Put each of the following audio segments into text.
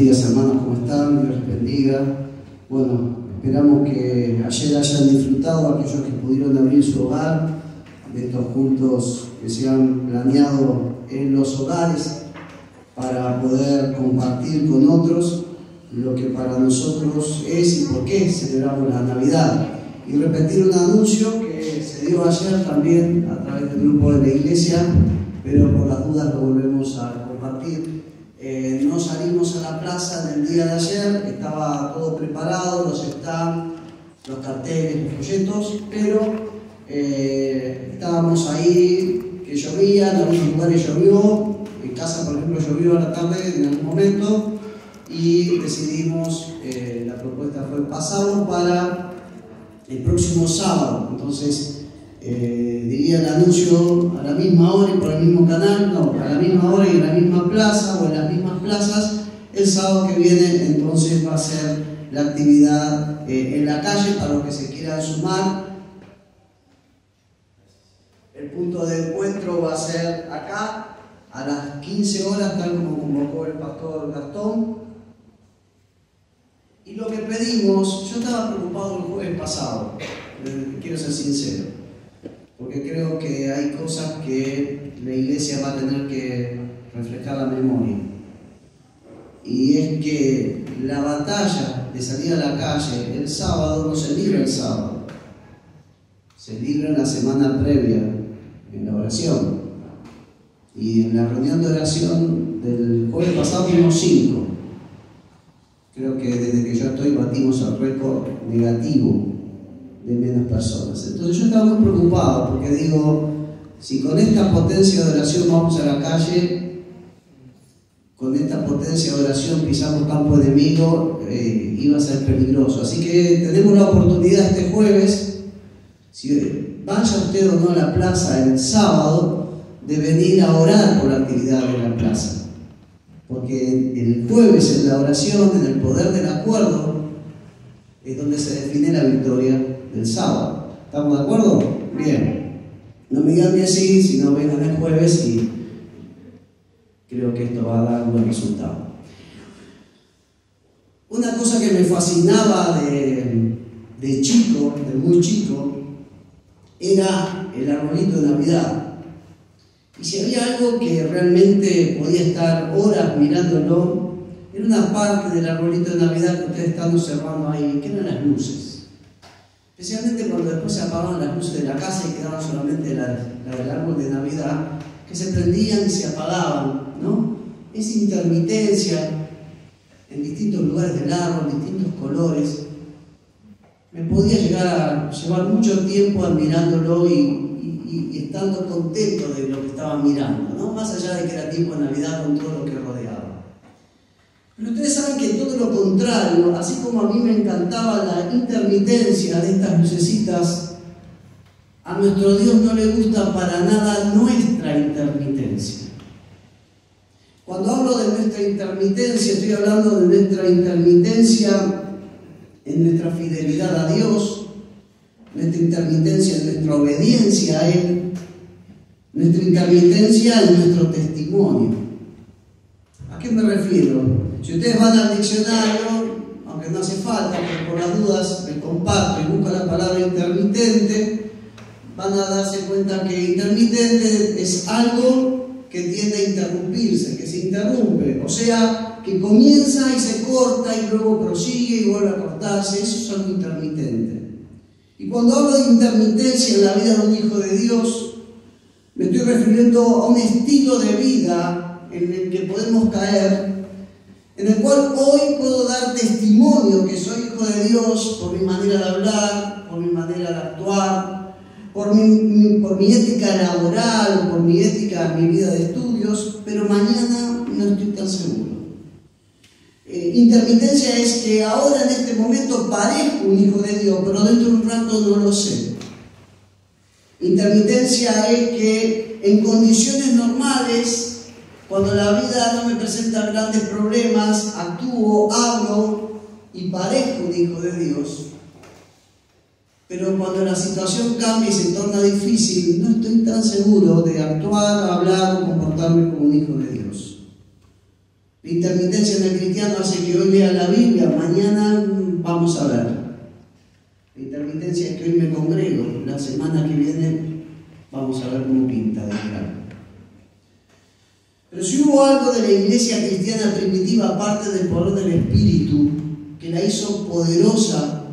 días, hermanos, ¿cómo están? Dios les bendiga. Bueno, esperamos que ayer hayan disfrutado aquellos que pudieron abrir su hogar, de estos cultos que se han planeado en los hogares para poder compartir con otros lo que para nosotros es y por qué celebramos la Navidad. Y repetir un anuncio que se dio ayer también a través del grupo de la iglesia, pero por las dudas lo volvemos a compartir. No salimos a la plaza en el día de ayer, estaba todo preparado, los stands, los carteles, los folletos, pero estábamos ahí, que llovía, en algunos lugares llovió, en casa por ejemplo llovió a la tarde en algún momento, y decidimos, la propuesta fue pasarlo para el próximo sábado. Entonces diría el anuncio a la misma hora y por el mismo canal, no, a la misma hora y en la misma plaza o en las mismas plazas. El sábado que viene entonces va a ser la actividad en la calle para los que se quieran sumar. El punto de encuentro va a ser acá a las 15 horas, tal como convocó el pastor Gastón. Y lo que pedimos, yo estaba preocupado el jueves pasado, quiero ser sincero, porque creo que hay cosas que la iglesia va a tener que reflejar la memoria. Y es que la batalla de salir a la calle el sábado no se libra el sábado, se libra en la semana previa, en la oración. Y en la reunión de oración del jueves pasado fuimos 5. Creo que desde que yo estoy batimos el récord negativo de menos personas. Entonces yo estaba muy preocupado porque digo, si con esta potencia de oración vamos a la calle, con esta potencia de oración pisamos campo enemigo, iba a ser peligroso. Así que tenemos la oportunidad este jueves, si vaya usted o no a la plaza el sábado, de venir a orar por la actividad de la plaza. Porque el jueves en la oración, en el poder del acuerdo, es donde se define la victoria del sábado. ¿Estamos de acuerdo? Bien. No me digan que sí, si no vengan el jueves, y creo que esto va a dar un buen resultado. Una cosa que me fascinaba de chico, de muy chico, era el arbolito de Navidad. Y si había algo que realmente podía estar horas mirándolo, era una parte del arbolito de Navidad que ustedes están observando ahí, que eran las luces. Especialmente cuando después se apagaban las luces de la casa y quedaba solamente la del árbol de Navidad, que se prendían y se apagaban, ¿no? Esa intermitencia en distintos lugares del árbol, distintos colores, me podía llegar a llevar mucho tiempo admirándolo y estando contento de lo que estaba mirando, ¿no? Más allá de que era tiempo de Navidad con todo lo que rodeaba. Pero ustedes saben que todo lo contrario, así como a mí me encantaba la intermitencia de estas lucecitas, a nuestro Dios no le gusta para nada nuestra intermitencia. Cuando hablo de nuestra intermitencia, estoy hablando de nuestra intermitencia en nuestra fidelidad a Dios, nuestra intermitencia en nuestra obediencia a Él, nuestra intermitencia en nuestro testimonio. ¿A qué me refiero? Si ustedes van al diccionario, aunque no hace falta, pero por las dudas les comparto y buscan la palabra intermitente, van a darse cuenta que intermitente es algo que tiende a interrumpirse, que se interrumpe, o sea, que comienza y se corta y luego prosigue y vuelve a cortarse. Eso es algo intermitente. Y cuando hablo de intermitencia en la vida de un hijo de Dios, me estoy refiriendo a un estilo de vida en el que podemos caer, en el cual hoy puedo dar testimonio que soy hijo de Dios por mi manera de hablar, por mi manera de actuar, por mi ética laboral, por mi ética en mi vida de estudios, pero mañana no estoy tan seguro. Intermitencia es que ahora en este momento parezco un hijo de Dios, pero dentro de un rato no lo sé. Intermitencia es que en condiciones normales, cuando la vida no me presenta grandes problemas, actúo, hablo y parezco un hijo de Dios. Pero cuando la situación cambia y se torna difícil, no estoy tan seguro de actuar, hablar o comportarme como un hijo de Dios. La intermitencia en el cristiano hace que hoy lea la Biblia, mañana vamos a ver. La intermitencia es que hoy me congrego, la semana que viene vamos a ver cómo pinta de claro. Pero si hubo algo de la iglesia cristiana primitiva, aparte del poder del Espíritu, que la hizo poderosa,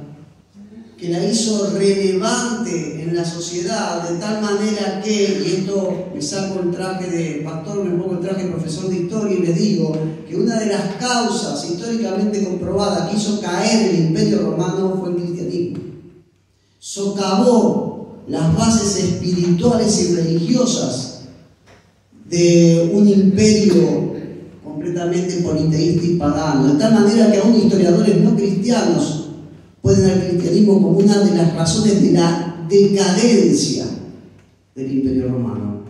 que la hizo relevante en la sociedad, de tal manera que, y esto me saco el traje de pastor, me pongo el traje de profesor de historia y les digo que una de las causas históricamente comprobadas que hizo caer el Imperio Romano fue el cristianismo. Socavó las bases espirituales y religiosas de un imperio completamente politeísta y pagano, de tal manera que aún historiadores no cristianos pueden ver el cristianismo como una de las razones de la decadencia del Imperio Romano.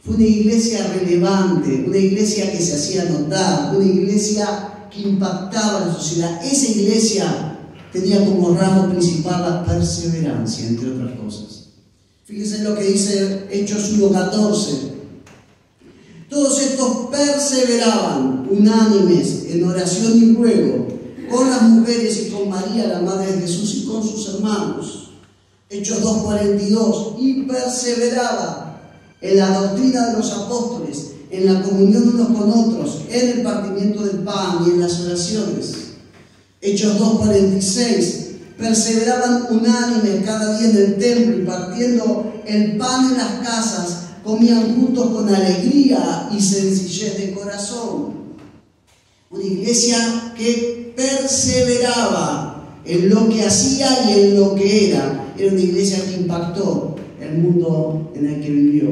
Fue una iglesia relevante, una iglesia que se hacía notar, una iglesia que impactaba a la sociedad. Esa iglesia tenía como rasgo principal la perseverancia, entre otras cosas. Fíjense lo que dice Hechos 1:14. Todos estos perseveraban unánimes en oración y ruego con las mujeres y con María, la madre de Jesús, y con sus hermanos. Hechos 2:42. Y perseveraba en la doctrina de los apóstoles, en la comunión unos con otros, en el partimiento del pan y en las oraciones. Hechos 2:46. Perseveraban unánimes cada día en el templo y partiendo el pan en las casas, comían juntos con alegría y sencillez de corazón. Una iglesia que perseveraba en lo que hacía y en lo que era. Era una iglesia que impactó el mundo en el que vivió.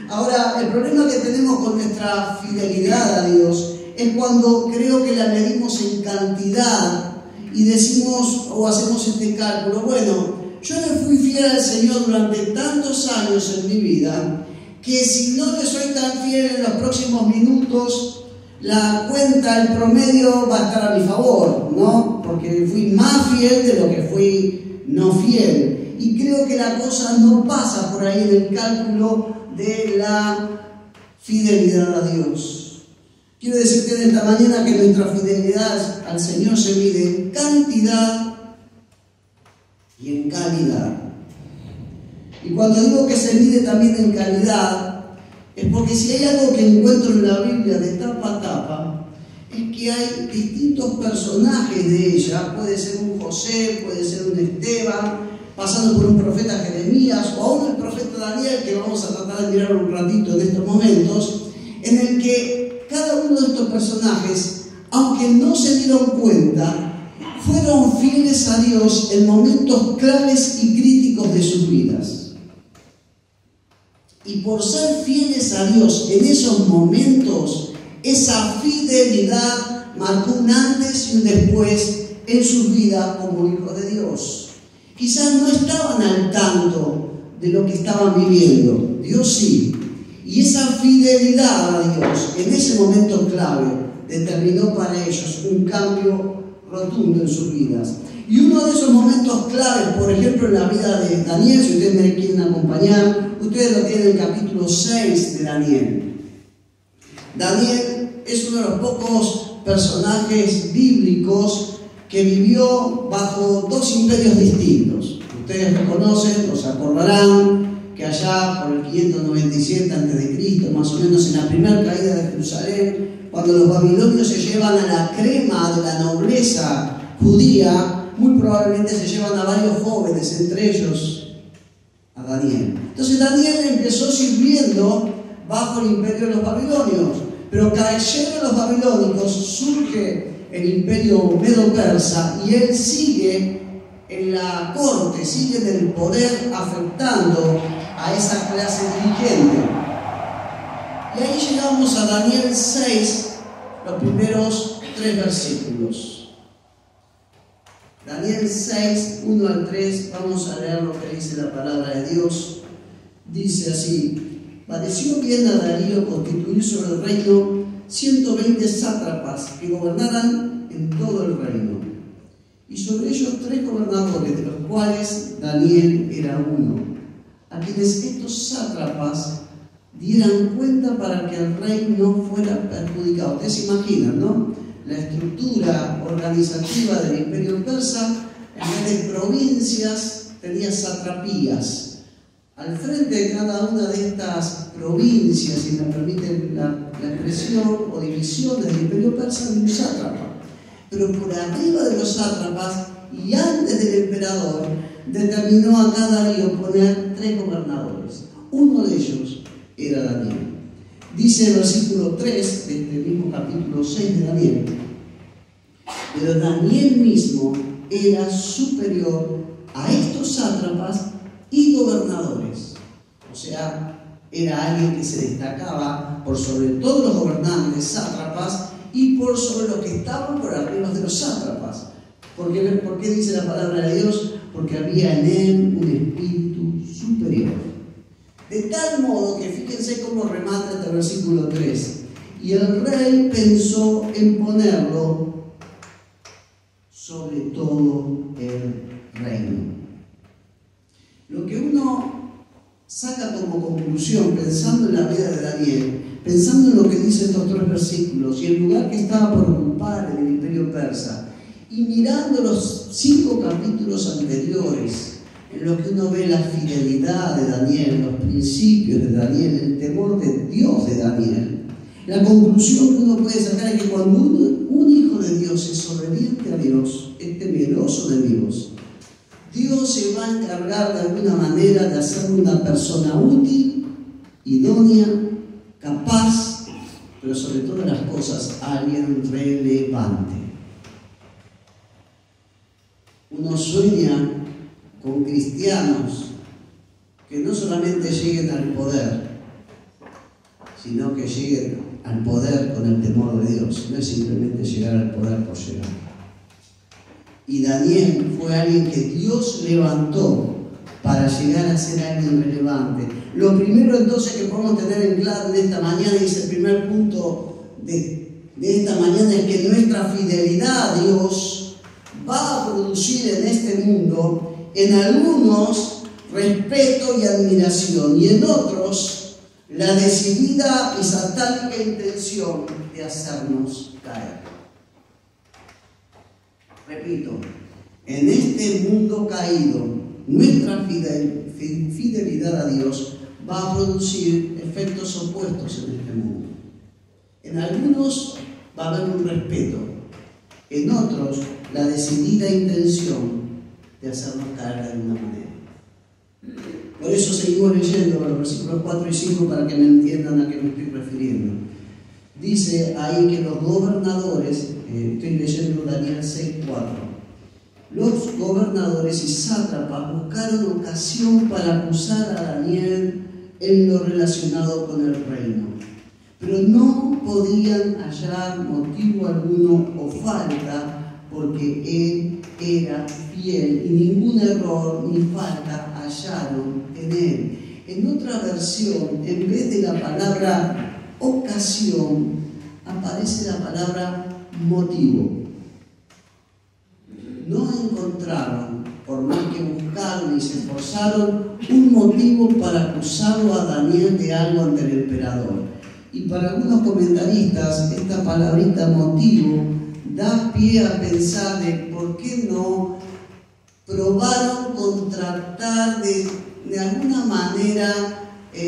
Ahora, el problema que tenemos con nuestra fidelidad a Dios es cuando creo que la medimos en cantidad y decimos o hacemos este cálculo. Bueno, yo le fui fiel al Señor durante tantos años en mi vida que si no le soy tan fiel en los próximos minutos, la cuenta, el promedio va a estar a mi favor, ¿no? Porque fui más fiel de lo que fui no fiel. Y creo que la cosa no pasa por ahí en el cálculo de la fidelidad a Dios. Quiero decirte en esta mañana que nuestra fidelidad al Señor se mide en cantidad y en calidad. Y cuando digo que se mide también en calidad, es porque si hay algo que encuentro en la Biblia de tapa a tapa, es que hay distintos personajes de ella. Puede ser un José, puede ser un Esteban, pasando por un profeta Jeremías, o aún el profeta Daniel, que vamos a tratar de mirar un ratito en estos momentos, en el que cada uno de estos personajes, aunque no se dieron cuenta, fueron fieles a Dios en momentos claves y críticos de sus vidas. Y por ser fieles a Dios en esos momentos, esa fidelidad marcó un antes y un después en sus vidas como hijos de Dios. Quizás no estaban al tanto de lo que estaban viviendo, Dios sí. Y esa fidelidad a Dios en ese momento clave determinó para ellos un cambio rotundo en sus vidas. Y uno de esos momentos claves, por ejemplo, en la vida de Daniel, si ustedes me quieren acompañar, ustedes lo tienen en el capítulo 6 de Daniel. Daniel es uno de los pocos personajes bíblicos que vivió bajo dos imperios distintos. Ustedes lo conocen, los acordarán, que allá por el 597 a.C., más o menos en la primera caída de Jerusalén, cuando los babilonios se llevan a la crema de la nobleza judía, muy probablemente se llevan a varios jóvenes, entre ellos a Daniel. Entonces Daniel empezó sirviendo bajo el imperio de los babilonios, pero cayeron los babilónicos, surge el imperio medo-persa y él sigue en la corte, sigue en el poder afectando a esa clase dirigente. Y ahí llegamos a Daniel 6, los primeros 3 versículos. Daniel 6, 1 al 3, vamos a leer lo que dice la palabra de Dios. Dice así: pareció bien a Darío constituir sobre el reino 120 sátrapas que gobernaran en todo el reino, y sobre ellos 3 gobernadores, de los cuales Daniel era uno, a quienes estos sátrapas dieran cuenta para que el rey no fuera perjudicado. Ustedes se imaginan, ¿no? La estructura organizativa del imperio persa, en vez de provincias, tenía satrapías. Al frente de cada una de estas provincias, si me permiten la expresión, o divisiones del imperio persa, había un sátrapa. Pero por arriba de los sátrapas y antes del emperador, determinó a cada Darío poner 3 gobernadores. Uno de ellos era Daniel. Dice el versículo 3 de este mismo capítulo 6 de Daniel: pero Daniel mismo era superior a estos sátrapas y gobernadores. O sea, era alguien que se destacaba por sobre todos los gobernantes, sátrapas, y por sobre los que estaban por arriba de los sátrapas. ¿Por qué dice la palabra de Dios? Porque había en él un espíritu superior. De tal modo que fíjense cómo remata este versículo 3. Y el rey pensó en ponerlo sobre todo el reino. Lo que uno saca como conclusión, pensando en la vida de Daniel, pensando en lo que dicen estos 3 versículos y el lugar que estaba por ocupar en el imperio persa, y mirando los 5 capítulos anteriores, en los que uno ve la fidelidad de Daniel, los principios de Daniel, el temor de Dios de Daniel, la conclusión que uno puede sacar es que cuando un hijo de Dios es obediente a Dios, es temeroso de Dios, Dios se va a encargar de alguna manera de hacerle una persona útil, idónea, capaz, pero sobre todas las cosas, alguien relevante. Uno sueña con cristianos que no solamente lleguen al poder, sino que lleguen al poder con el temor de Dios. No es simplemente llegar al poder por llegar. Y Daniel fue alguien que Dios levantó para llegar a ser alguien relevante. Lo primero entonces que podemos tener en claro en esta mañana, y es el primer punto de esta mañana, es que nuestra fidelidad a Dios va a producir en este mundo, en algunos, respeto y admiración, y en otros, la decidida y satánica intención de hacernos caer. Repito, en este mundo caído, nuestra fidelidad a Dios va a producir efectos opuestos en este mundo. En algunos va a haber un respeto, en otros la decidida intención de hacernos caer de alguna manera. Por eso seguimos leyendo los versículos 4 y 5 para que me entiendan a qué me estoy refiriendo. Dice ahí que los gobernadores, estoy leyendo Daniel 6:4, los gobernadores y sátrapas buscaron ocasión para acusar a Daniel en lo relacionado con el reino, pero no podían hallar motivo alguno o falta, porque él era fiel y ningún error ni falta hallaron en él. En otra versión, en vez de la palabra ocasión, aparece la palabra motivo. No encontraron, por más que buscaron y se esforzaron, un motivo para acusarlo a Daniel de algo ante el emperador. Y para algunos comentaristas, esta palabrita motivo da pie a pensar de por qué no probaron con tratar de alguna manera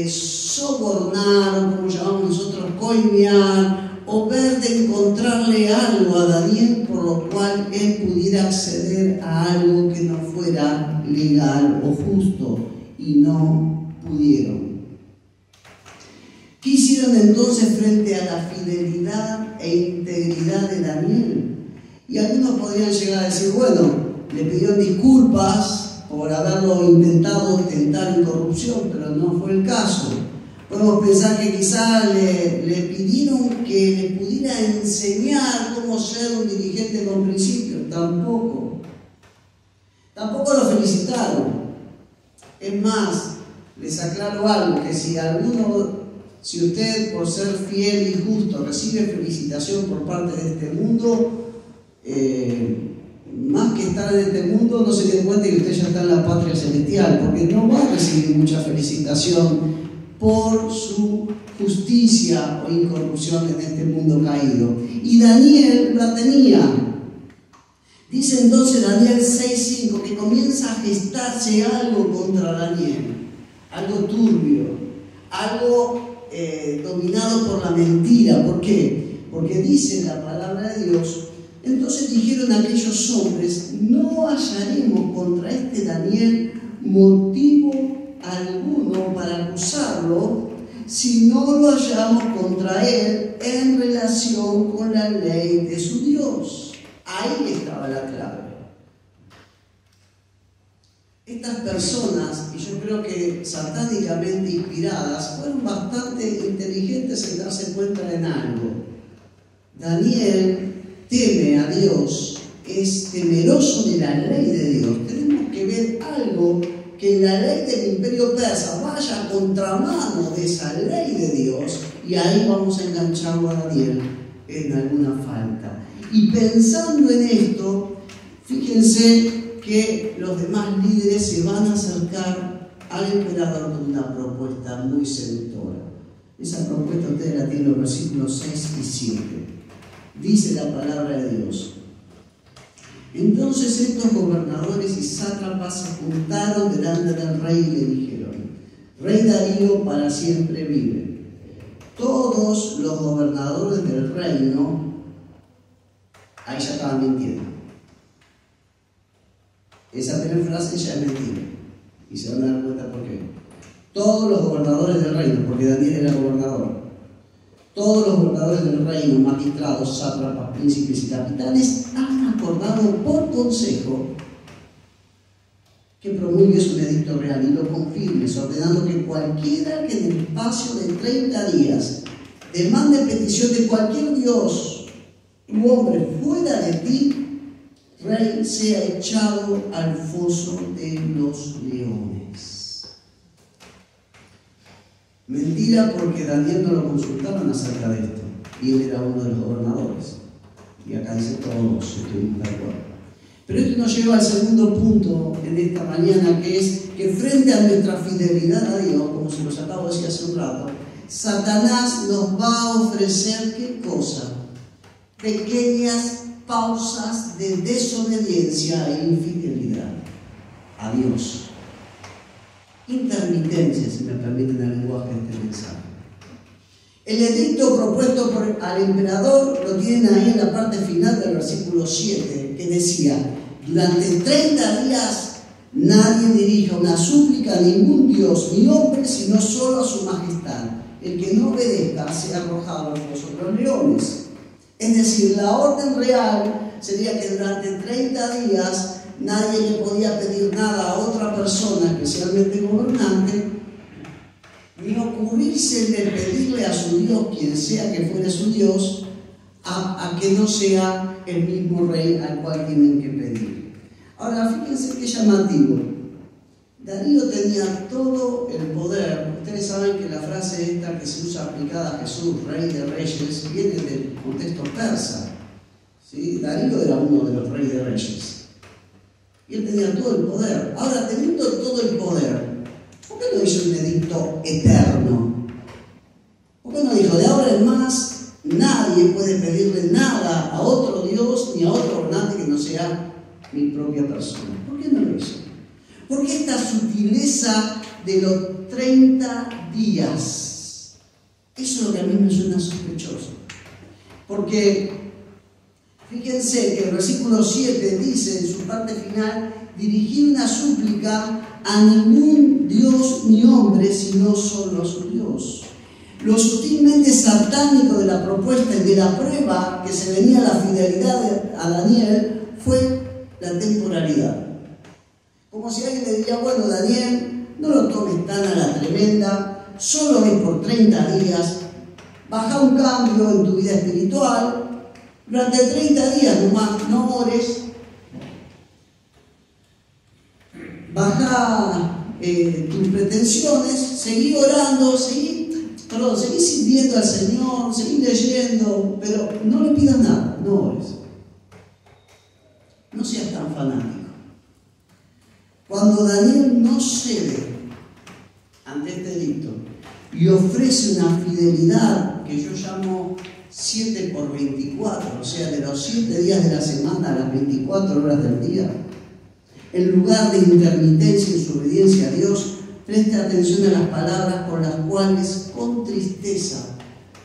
sobornar, o como llamamos nosotros, coimear, o ver de encontrarle algo a Daniel por lo cual él pudiera acceder a algo que no fuera legal o justo, y no pudieron. ¿Qué hicieron entonces frente a la fidelidad e integridad de Daniel? Y algunos podrían llegar a decir, bueno, le pidieron disculpas por haberlo intentado tentar en corrupción, pero no fue el caso. Podemos pensar que quizá le pidieron que le pudiera enseñar cómo ser un dirigente con principios. Tampoco lo felicitaron. Es más, les aclaro algo, que si usted por ser fiel y justo recibe felicitación por parte de este mundo, más que estar en este mundo, no se den cuenta que usted ya está en la patria celestial, porque no va a recibir mucha felicitación por su justicia o incorrupción en este mundo caído. Y Daniel la tenía. Dice entonces Daniel 6:5 que comienza a gestarse algo contra Daniel, algo turbio, algo dominado por la mentira. ¿Por qué? Porque dice la palabra de Dios: entonces dijeron aquellos hombres, no hallaremos contra este Daniel motivo alguno para acusarlo, si no lo hallamos contra él en relación con la ley de su Dios. Ahí estaba la clave. Estas personas, y yo creo que satánicamente inspiradas, fueron bastante inteligentes en darse cuenta en algo. Daniel teme a Dios, es temeroso de la ley de Dios. Tenemos que ver algo que la ley del imperio persa vaya a contramano de esa ley de Dios, y ahí vamos a engancharlo a Daniel en alguna falta. Y pensando en esto, fíjense que los demás líderes se van a acercar al emperador con una propuesta muy seductora. Esa propuesta ustedes la tienen en los versículos 6 y 7. Dice la palabra de Dios: entonces estos gobernadores y sátrapas se juntaron delante del rey y le dijeron: Rey Darío, para siempre vive. Todos los gobernadores del reino, ahí ya estaban mintiendo. Esa primera frase ya es mentira. Y se van a dar cuenta por qué. Todos los gobernadores del reino, porque Daniel era gobernador. Todos los gobernadores del reino, magistrados, sátrapas, príncipes y capitanes, han acordado por consejo que promulgues un edicto real y lo confirmes, ordenando que cualquiera que en el espacio de 30 días demande petición de cualquier dios u hombre fuera de ti, rey, sea echado al foso de los leones. Mentira, porque Daniel no lo consultaron acerca de esto, y él era uno de los gobernadores. Y acá dice todos, estuvimos de acuerdo. Pero esto nos lleva al segundo punto en esta mañana, que es que frente a nuestra fidelidad a Dios, como se los acabo de decir hace un rato, Satanás nos va a ofrecer ¿qué cosa? Pequeñas pausas de desobediencia e infidelidad a Dios. Intermitencia, si me permiten el lenguaje de este mensaje. El edicto propuesto al emperador lo tienen ahí en la parte final del versículo 7, que decía: durante 30 días nadie dirija una súplica a ningún dios ni hombre, sino solo a su majestad. El que no obedezca sea arrojado al foso de los leones. Es decir, la orden real sería que durante 30 días nadie le podía pedir nada a otra persona, especialmente gobernante, ni ocurrirse de pedirle a su Dios, quien sea que fuera su Dios, a que no sea el mismo rey al cual tienen que pedir. Ahora, fíjense qué llamativo. Darío tenía todo el poder. Ustedes saben que la frase esta que se usa aplicada a Jesús, Rey de Reyes, viene del contexto persa. ¿Sí? Darío era uno de los reyes de reyes. Y él tenía todo el poder. Ahora, teniendo todo el poder, ¿por qué no hizo un edicto eterno? ¿Por qué no dijo, de ahora en más, nadie puede pedirle nada a otro Dios ni a otro gobernante que no sea mi propia persona? ¿Por qué no lo hizo? ¿Por qué esta sutileza de los 30 días? Eso es lo que a mí me suena sospechoso. Porque fíjense que el versículo 7 dice en su parte final: dirigir una súplica a ningún dios ni hombre, sino solo a su Dios. Lo sutilmente satánico de la propuesta y de la prueba que se venía a la fidelidad a Daniel fue la temporalidad. Como si alguien le diría: bueno, Daniel, no lo tomes tan a la tremenda, solo es por 30 días, baja un cambio en tu vida espiritual. Durante 30 días nomás, no ores, baja tus pretensiones, seguí orando, seguí sirviendo al Señor, seguí leyendo, pero no le pidas nada, no ores. No seas tan fanático. Cuando Daniel no cede ante este edicto, y ofrece una fidelidad que yo llamo 7 por 24, o sea, de los 7 días de la semana a las 24 horas del día. En lugar de intermitencia en su obediencia a Dios, preste atención a las palabras con las cuales, con tristeza,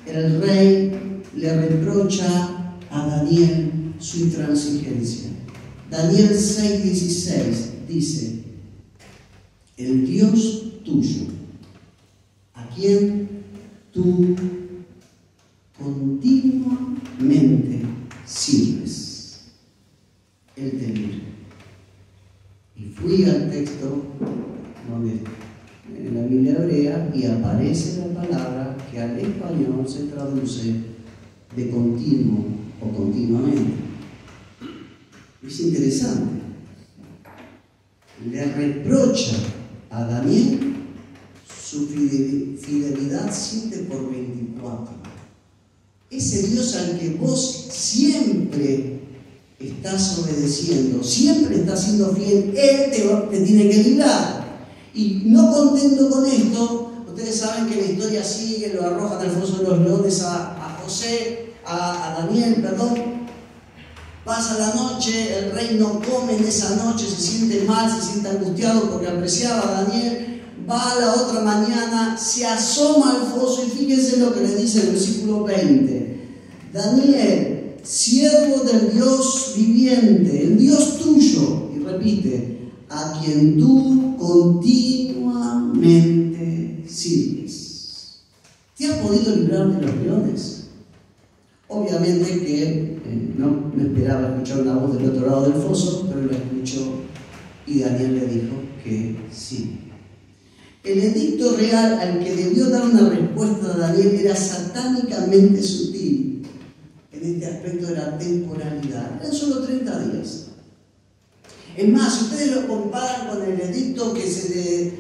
el rey le reprocha a Daniel su intransigencia. Daniel 6:16 dice: el Dios tuyo, a quien tú continuamente sirves, Él te libre. Y fui al texto donde en la Biblia hebrea y aparece la palabra que al español se traduce de continuo o continuamente. Es interesante. Le reprocha a Daniel su fidelidad 7 por 24. Ese Dios al que vos siempre estás obedeciendo, siempre estás siendo fiel, Él te tiene que librar. Y no contento con esto, ustedes saben que la historia sigue, lo arrojan al foso de los leones a Daniel, perdón. Pasa la noche, el rey no come en esa noche, se siente mal, se siente angustiado porque apreciaba a Daniel. Va a la otra mañana, se asoma al foso y fíjense lo que le dice el versículo 20. Daniel, siervo del Dios viviente, el Dios tuyo, y repite, a quien tú continuamente sirves. ¿Te has podido librar de los leones? Obviamente que no me esperaba escuchar una voz del otro lado del foso, pero lo escuchó y Daniel le dijo que sí. El edicto real al que debió dar una respuesta a Daniel era satánicamente sutil en este aspecto de la temporalidad. Eran solo 30 días. Es más, si ustedes lo comparan con el edicto que se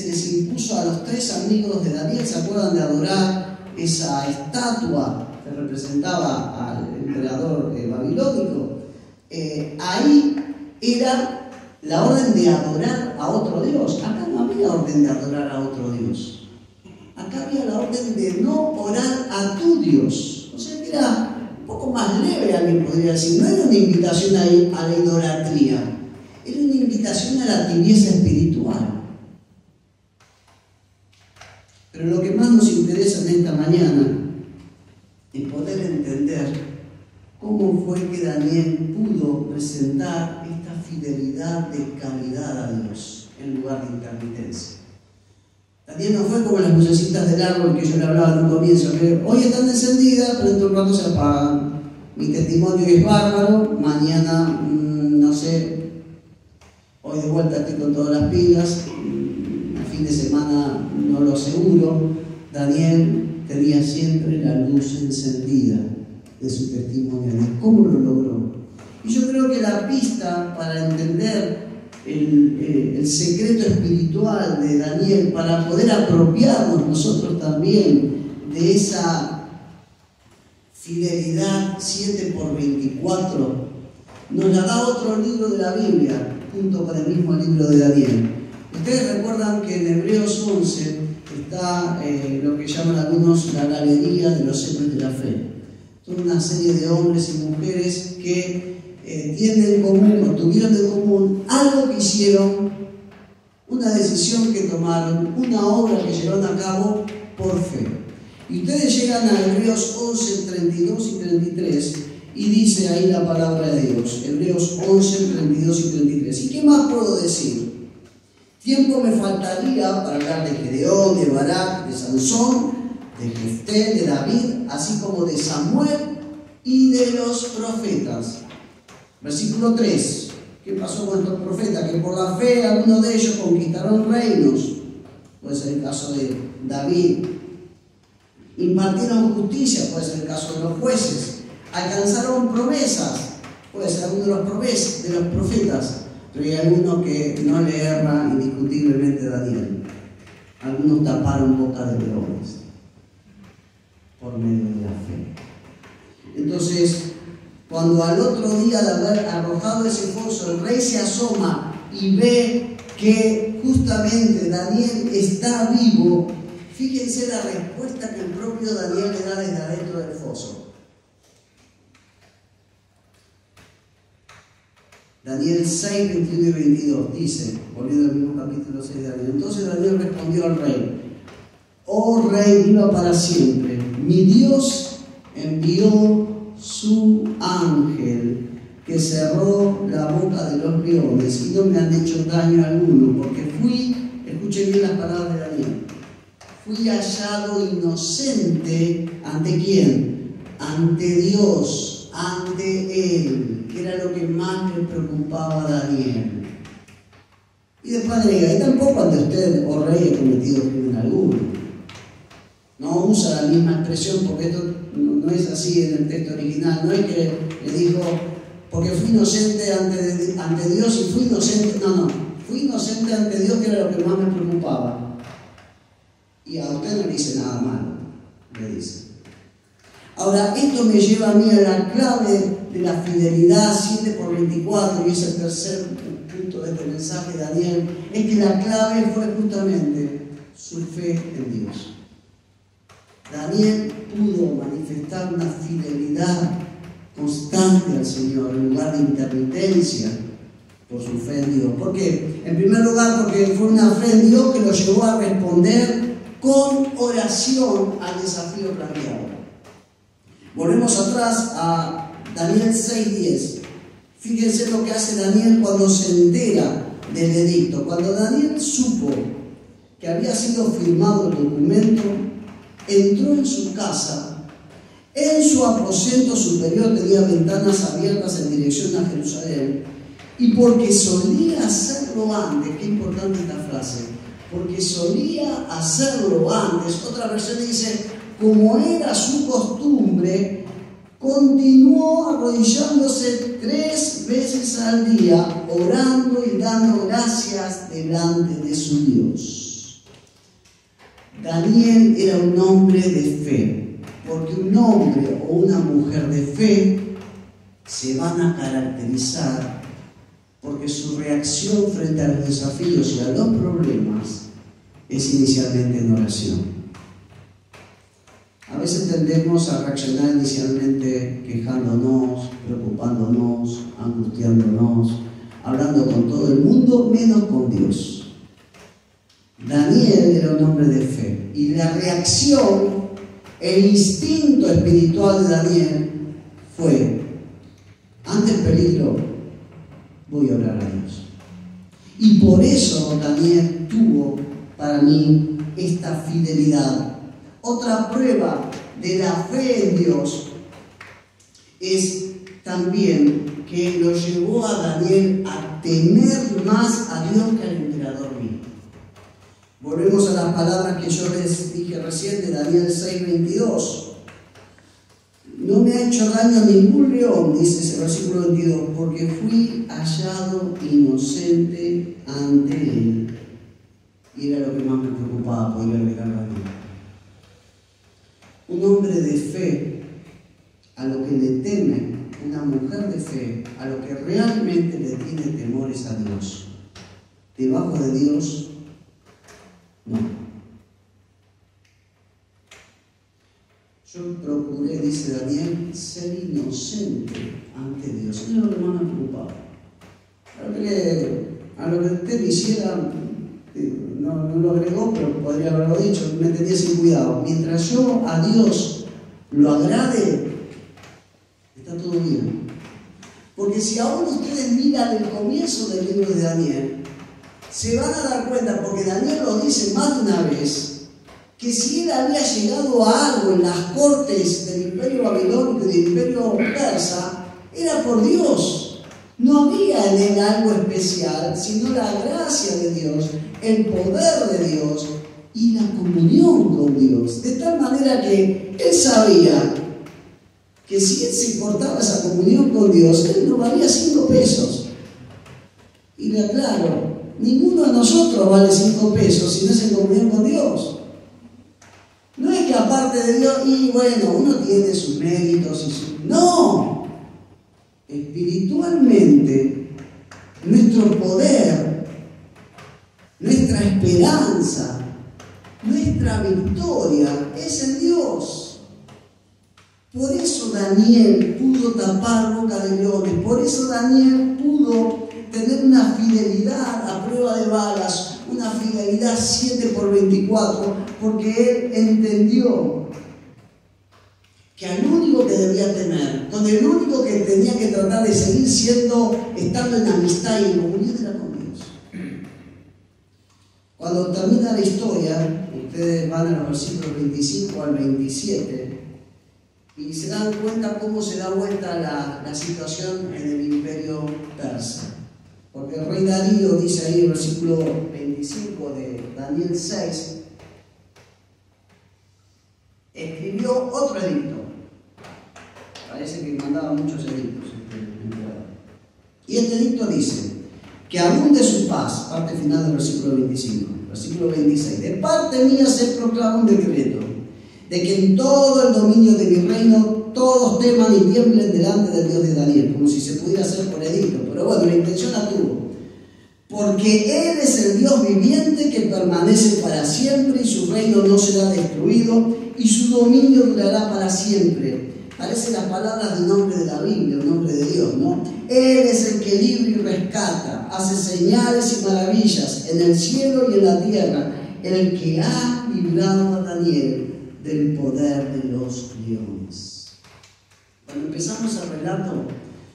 les impuso a los 3 amigos de Daniel, ¿se acuerdan de adorar esa estatua que representaba al emperador babilónico? Ahí era la orden de adorar a otro Dios. Acá no había orden de adorar a otro Dios. Acá había la orden de no orar a tu Dios. O sea que era un poco más leve, alguien podría decir. No era una invitación a la idolatría, era una invitación a la tibieza espiritual. Pero lo que más nos interesa en esta mañana es poder entender cómo fue que Daniel pudo presentar esta fidelidad de calidad a Dios en lugar de intermitencia. Daniel no fue como las lucecitas del árbol que yo le hablaba en un comienzo, que hoy están encendidas, pero dentro de un rato se apagan. Mi testimonio es bárbaro, mañana, no sé, hoy de vuelta estoy con todas las pilas, a fin de semana no lo aseguro. Daniel tenía siempre la luz encendida de su testimonio. ¿Cómo lo logró? Y yo creo que la pista para entender el secreto espiritual de Daniel, para poder apropiarnos nosotros también de esa fidelidad 7 por 24, nos la da otro libro de la Biblia, junto con el mismo libro de Daniel. Ustedes recuerdan que en Hebreos 11 está lo que llaman algunos la galería de los héroes de la fe. Toda una serie de hombres y mujeres que tienen en común, o tuvieron en común algo que hicieron, una decisión que tomaron, una obra que llevaron a cabo por fe. Y ustedes llegan a Hebreos 11, 32 y 33 y dice ahí la palabra de Dios, Hebreos 11, 32 y 33. ¿Y qué más puedo decir? Tiempo me faltaría para hablar de Gedeón, de Barak, de Sansón, de Jefté, de David, así como de Samuel y de los profetas. Versículo 3. ¿Qué pasó con estos profetas? Que por la fe algunos de ellos conquistaron reinos. Puede ser el caso de David. Impartieron justicia. Puede ser el caso de los jueces. Alcanzaron promesas. Puede ser alguno de los profetas. Pero hay algunos que no le erra indiscutiblemente Daniel. Algunos taparon boca de leones por medio de la fe. Entonces, cuando al otro día de haber arrojado ese foso, el rey se asoma y ve que justamente Daniel está vivo, fíjense la respuesta que el propio Daniel le da desde adentro del foso. Daniel 6, 21 y 22 dice, volviendo al mismo capítulo 6 de Daniel: entonces Daniel respondió al rey: oh rey, viva para siempre. Mi Dios envió su ángel que cerró la boca de los leones y no me han hecho daño alguno, porque fui, escuchen bien las palabras de Daniel, fui hallado inocente. ¿Ante quién? Ante Dios, ante Él, que era lo que más le preocupaba a Daniel. Y después agrega: y tampoco ante usted, oh rey, he cometido crimen alguno. No usa la misma expresión, porque esto no es así en el texto original. No es que le dijo, porque fui inocente ante Dios y fui inocente. No, fui inocente ante Dios, que era lo que más me preocupaba. Y a usted no le dice nada malo, le dice. Ahora, esto me lleva a mí a la clave de la fidelidad, 7:24, y es el tercer punto de este mensaje de Daniel, es que la clave fue justamente su fe en Dios. Daniel pudo manifestar una fidelidad constante al Señor en lugar de intermitencia por su fe en Dios. ¿Por qué? En primer lugar, porque fue una fe en Dios que lo llevó a responder con oración al desafío planteado. Volvemos atrás a Daniel 6:10. Fíjense lo que hace Daniel cuando se entera del edicto. Cuando Daniel supo que había sido firmado el documento, entró en su casa. En su aposento superior tenía ventanas abiertas en dirección a Jerusalén. Y porque solía hacerlo antes, qué importante esta frase, porque solía hacerlo antes, otra versión dice, como era su costumbre, continuó arrodillándose 3 veces al día, orando y dando gracias delante de su Dios. Daniel era un hombre de fe, porque un hombre o una mujer de fe se van a caracterizar porque su reacción frente a los desafíos y a los problemas es inicialmente en oración. A veces tendemos a reaccionar inicialmente quejándonos, preocupándonos, angustiándonos, hablando con todo el mundo, menos con Dios. Daniel era un hombre de fe y la reacción, el instinto espiritual de Daniel fue: ante el peligro, voy a orar a Dios. Y por eso Daniel tuvo para mí esta fidelidad. Otra prueba de la fe en Dios es también que lo llevó a Daniel a temer más a Dios que al emperador mismo. Volvemos a las palabras que yo les dije recién de Daniel 6:22. No me ha hecho daño ningún león, dice ese versículo 22, porque fui hallado inocente ante él. Y era lo que más me preocupaba, podría agregar a mí. Un hombre de fe, a lo que le teme, una mujer de fe, a lo que realmente le tiene temores a Dios. Debajo de Dios, no. Yo procuré, dice Daniel, ser inocente ante Dios. Eso es lo que más me preocupaba. A lo que usted me hiciera, no lo agregó, pero podría haberlo dicho, me tenía sin cuidado. Mientras yo a Dios lo agrade, está todo bien. Porque si aún ustedes miran el comienzo del libro de Daniel, se van a dar cuenta, porque Daniel lo dice más de una vez, que si él había llegado a algo en las cortes del imperio babilónico y del imperio persa, era por Dios. No había en él algo especial, sino la gracia de Dios, el poder de Dios y la comunión con Dios. De tal manera que él sabía que si él se cortaba esa comunión con Dios, él no valía 5 pesos. Y le aclaro, ninguno de nosotros vale 5 pesos si no es en comunión con Dios. No es que aparte de Dios, y bueno, uno tiene sus méritos y sus... No, espiritualmente, nuestro poder, nuestra esperanza, nuestra nuestra victoria es en Dios. Por eso Daniel pudo tapar boca de leones, por eso Daniel pudo tener una fidelidad a prueba de balas, una fidelidad 7x24, porque él entendió que al único que debía tener, con el único que tenía que tratar de seguir estando en amistad y en comunión era con Dios. Cuando termina la historia, ustedes van a los versículos 25 al 27 y se dan cuenta cómo se da vuelta la situación en el imperio persa. Porque el rey Darío, dice ahí en el versículo 25 de Daniel 6, escribió otro edicto. Parece que mandaba muchos edictos. Y este edicto dice que abunde su paz, parte final del versículo 25, versículo 26. De parte mía se proclama un decreto de que en todo el dominio de mi reino todos teman y tiemblen delante del Dios de Daniel, como si se pudiera hacer por edicto. Pero bueno, la intención la tuvo. Porque Él es el Dios viviente que permanece para siempre y su reino no será destruido y su dominio durará para siempre. Parecen las palabras del nombre de la Biblia, el nombre de Dios, ¿no? Él es el que libra y rescata, hace señales y maravillas en el cielo y en la tierra, el que ha librado a Daniel del poder de los leones. Cuando empezamos el relato,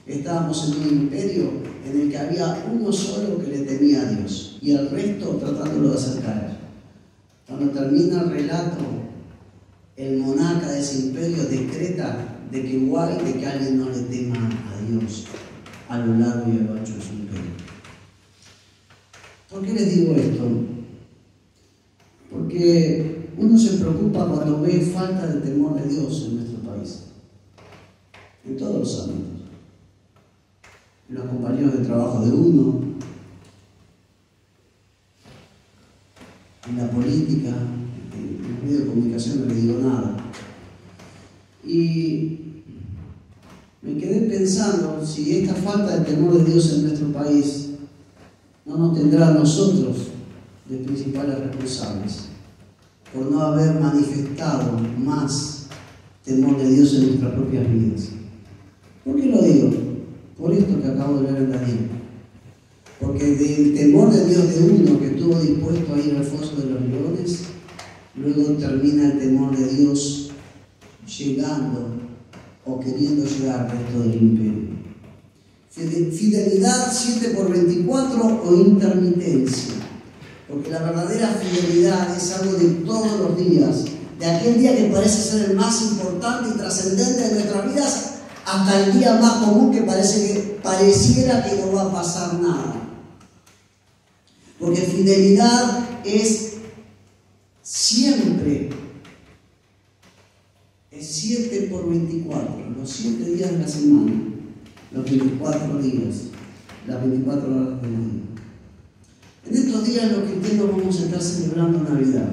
estábamos en un imperio en el que había uno solo que le temía a Dios y el resto tratándolo de hacer caer. Cuando termina el relato, el monarca de ese imperio decreta de que igual de que alguien no le tema a Dios a lo largo y a lo ancho de su imperio. ¿Por qué les digo esto? Porque uno se preocupa cuando ve falta de temor de Dios en nuestro país, en todos los ámbitos, en los compañeros de trabajo de uno, en la política, en los medios de comunicación, no le digo nada. Y me quedé pensando si esta falta de temor de Dios en nuestro país no nos tendrá a nosotros de principales responsables por no haber manifestado más temor de Dios en nuestras propias vidas. ¿Por qué lo digo? Por esto que acabo de leer en Daniel. Porque del temor de Dios de uno que estuvo dispuesto a ir al foso de los leones, luego termina el temor de Dios llegando o queriendo llegar al resto del imperio. Fidelidad 7x24 o intermitencia. Porque la verdadera fidelidad es algo de todos los días, de aquel día que parece ser el más importante y trascendente de nuestras vidas, hasta el día más común que pareciera que no va a pasar nada. Porque fidelidad es siempre, es 7x24, los 7 días de la semana, los 24 días, las 24 horas del día. En estos días los cristianos vamos a estar celebrando Navidad.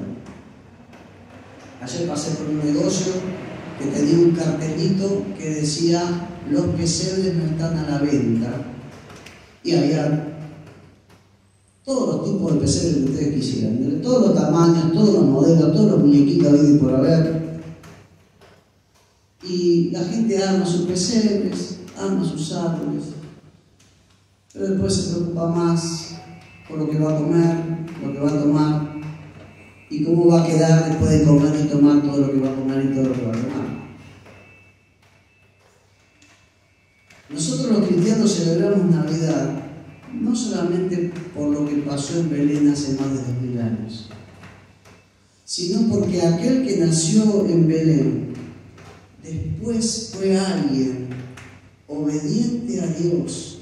Ayer pasé por un negocio que tenía un cartelito que decía: los pesebres no están a la venta. Y había todos los tipos de pesebres que ustedes quisieran, de todos los tamaños, todos los modelos, todos los muñequitos habidos y por haber. Y la gente arma sus pesebres, arma sus árboles, pero después se preocupa más por lo que va a comer, lo que va a tomar y cómo va a quedar después de comer y tomar todo lo que va a comer y todo lo que va a tomar. Nosotros los cristianos celebramos Navidad no solamente por lo que pasó en Belén hace más de 2000 años, sino porque aquel que nació en Belén después fue alguien obediente a Dios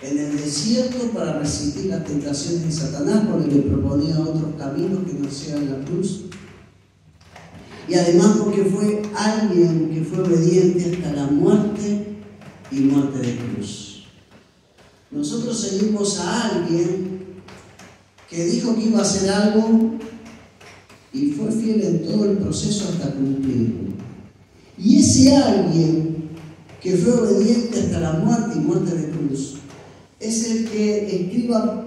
en el desierto para resistir las tentaciones de Satanás, porque le proponía otros caminos que no sean la cruz. Y además porque fue alguien que fue obediente hasta la muerte y muerte de cruz. Nosotros seguimos a alguien que dijo que iba a hacer algo y fue fiel en todo el proceso hasta cumplirlo. Y ese alguien que fue obediente hasta la muerte y muerte de cruz es el que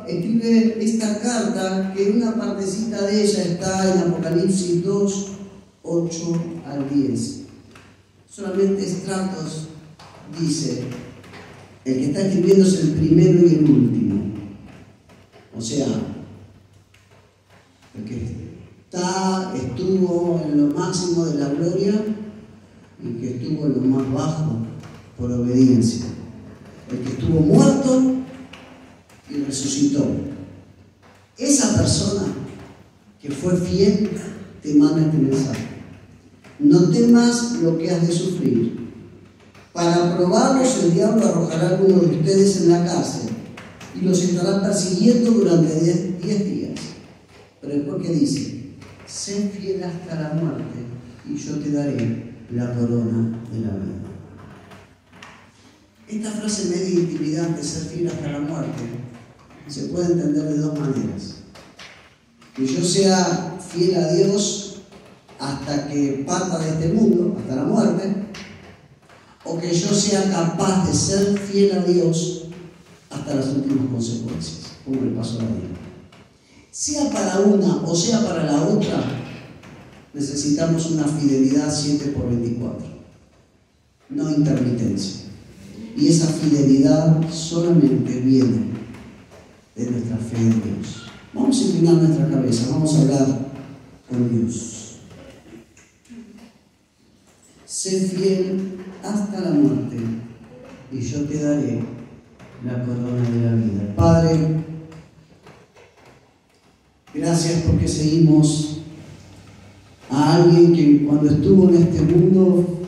escribe esta carta, que una partecita de ella está en Apocalipsis 2, 8 al 10. Solamente extractos. Dice, el que está escribiendo es el primero y el último. O sea, el que estuvo en lo máximo de la gloria y que estuvo en lo más bajo por obediencia. El que estuvo muerto y resucitó. Esa persona que fue fiel te manda este mensaje. No temas lo que has de sufrir. Para probarlos, el diablo arrojará a algunos de ustedes en la cárcel y los estará persiguiendo durante 10 días. Pero después, ¿qué dice? Sé fiel hasta la muerte y yo te daré la corona de la vida. Esta frase medio intimidante, ser fiel hasta la muerte, se puede entender de dos maneras. Que yo sea fiel a Dios hasta que parta de este mundo, hasta la muerte, o que yo sea capaz de ser fiel a Dios hasta las últimas consecuencias, como le pasó a David. Sea para una o sea para la otra, necesitamos una fidelidad 7/24, no intermitencia. Y esa fidelidad solamente viene de nuestra fe en Dios. Vamos a inclinar nuestra cabeza, vamos a hablar con Dios. Sé fiel hasta la muerte y yo te daré la corona de la vida. Padre, gracias porque seguimos a alguien que cuando estuvo en este mundo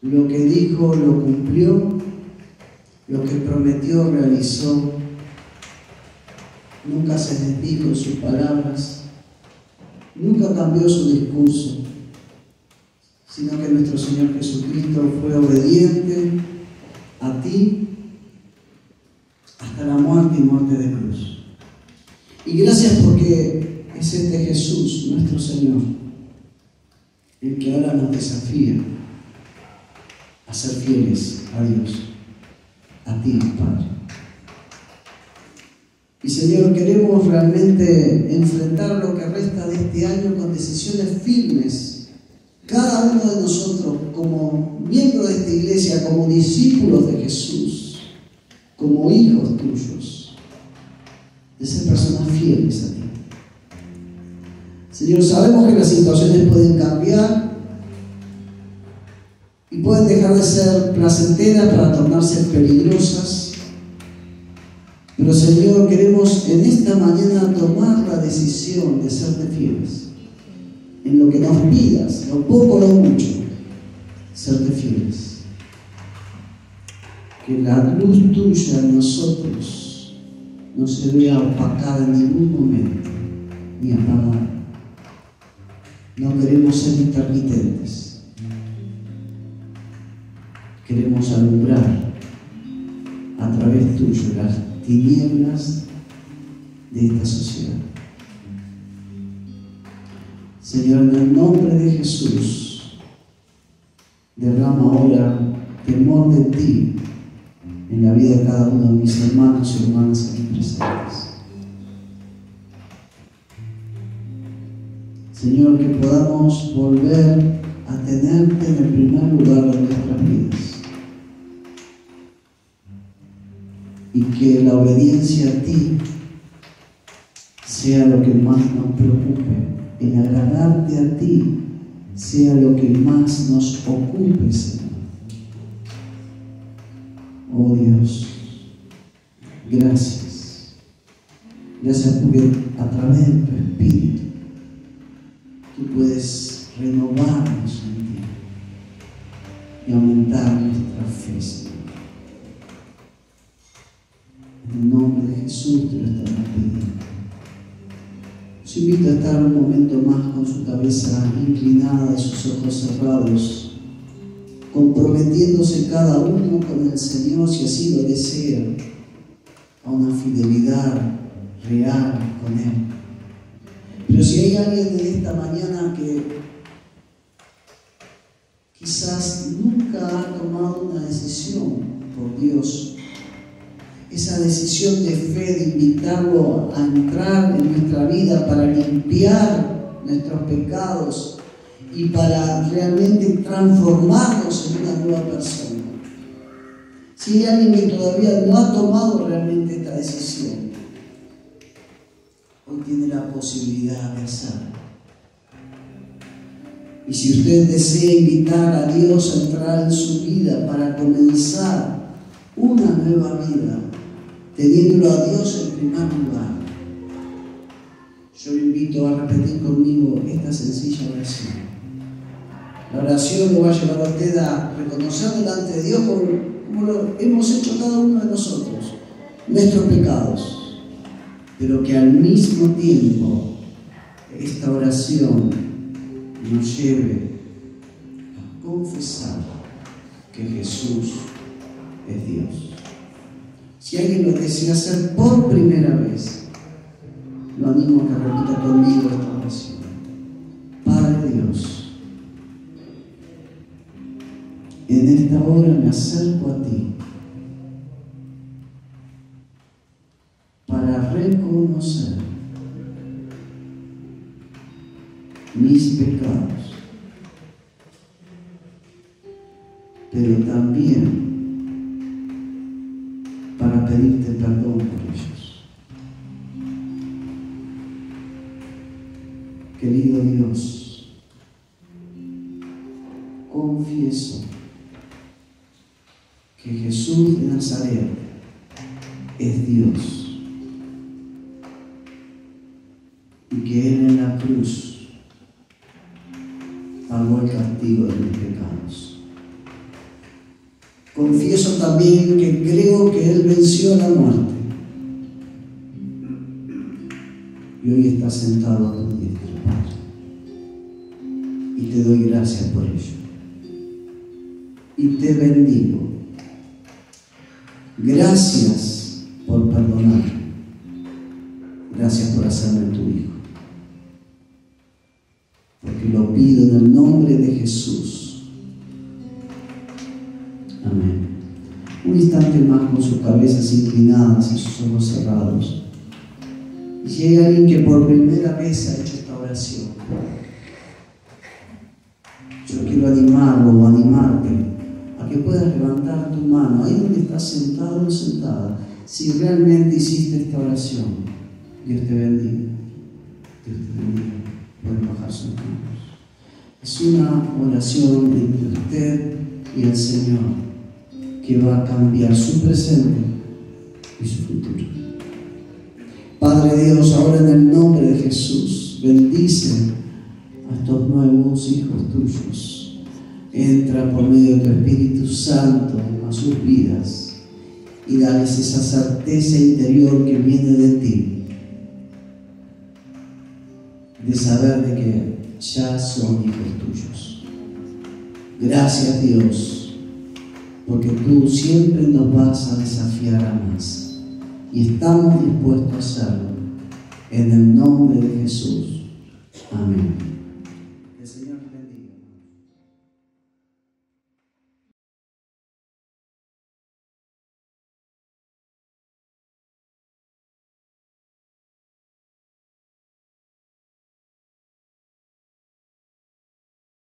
lo que dijo lo cumplió, lo que prometió realizó, nunca se desdijo en sus palabras, nunca cambió su discurso, sino que nuestro Señor Jesucristo fue obediente a ti hasta la muerte y muerte de cruz. Y gracias porque es este Jesús, nuestro Señor, el que ahora nos desafía a ser fieles a Dios, a ti, Padre. Y Señor, queremos realmente enfrentar lo que resta de este año con decisiones firmes. Cada uno de nosotros, como miembros de esta iglesia, como discípulos de Jesús, como hijos tuyos, de ser personas fieles a ti. Señor, sabemos que las situaciones pueden cambiar y pueden dejar de ser placenteras para tornarse peligrosas. Pero Señor, queremos en esta mañana tomar la decisión de serte fieles. En lo que nos pidas, lo poco o lo mucho, serte fieles. Que la luz tuya en nosotros no se vea opacada en ningún momento, ni apagada. No queremos ser intermitentes. Queremos alumbrar a través tuyo las tinieblas de esta sociedad. Señor, en el nombre de Jesús, derrama ahora temor de ti en la vida de cada uno de mis hermanos y hermanas aquí presentes. Señor, que podamos volver a tenerte en el primer lugar de nuestras vidas. Y que la obediencia a ti sea lo que más nos preocupe. El agradarte a ti sea lo que más nos ocupe, Señor. Oh Dios, gracias. Gracias porque a través de tu Espíritu tú puedes renovarnos en ti y aumentar nuestra fe, Señor. En el nombre de Jesús te lo estamos pidiendo. Os invito a estar un momento más con su cabeza inclinada y sus ojos cerrados, comprometiéndose cada uno con el Señor, si así lo desea, a una fidelidad real con Él. Pero si hay alguien de esta mañana que quizás nunca ha tomado una decisión por Dios, esa decisión de fe, de invitarlo a entrar en nuestra vida para limpiar nuestros pecados y para realmente transformarnos en una nueva persona. Si hay alguien que todavía no ha tomado realmente esta decisión, hoy tiene la posibilidad de hacerlo. Y si usted desea invitar a Dios a entrar en su vida para comenzar una nueva vida, teniéndolo a Dios en primer lugar, yo le invito a repetir conmigo esta sencilla oración. La oración lo va a llevar a usted a reconocer delante de Dios como lo hemos hecho cada uno de nosotros, nuestros pecados, pero que al mismo tiempo esta oración nos lleve a confesar que Jesús es Dios. Si alguien lo desea hacer por primera vez, lo animo a que repita conmigo esta oración. Padre Dios, en esta hora me acerco a ti para reconocer mis pecados, pero también para pedirte perdón por ellos. Querido Dios, confieso que Jesús de Nazaret es Dios y que Él en la cruz pagó el castigo de mis pecados. Confieso también que creo que Él venció la muerte y hoy está sentado a tu diestra, Padre, y te doy gracias por ello y te bendigo. Gracias por perdonarme, gracias por hacerme tu hijo, porque lo pido en el nombre de Jesús. Amén. Un instante más con sus cabezas inclinadas y sus ojos cerrados. Y si hay alguien que por primera vez ha hecho esta oración, yo quiero animarlo o animarte a que puedas levantar tu mano ahí donde estás sentado o sentada. Si realmente hiciste esta oración, Dios te bendiga. Dios te bendiga. Pueden bajar sus manos. Es una oración entre usted y el Señor que va a cambiar su presente y su futuro. Padre Dios, ahora en el nombre de Jesús, bendice a estos nuevos hijos tuyos. Entra por medio de tu Espíritu Santo a sus vidas y dales esa certeza interior que viene de ti, de saber de que ya son hijos tuyos. Gracias, Dios, porque tú siempre nos vas a desafiar a más y estamos dispuestos a hacerlo en el nombre de Jesús. Amén.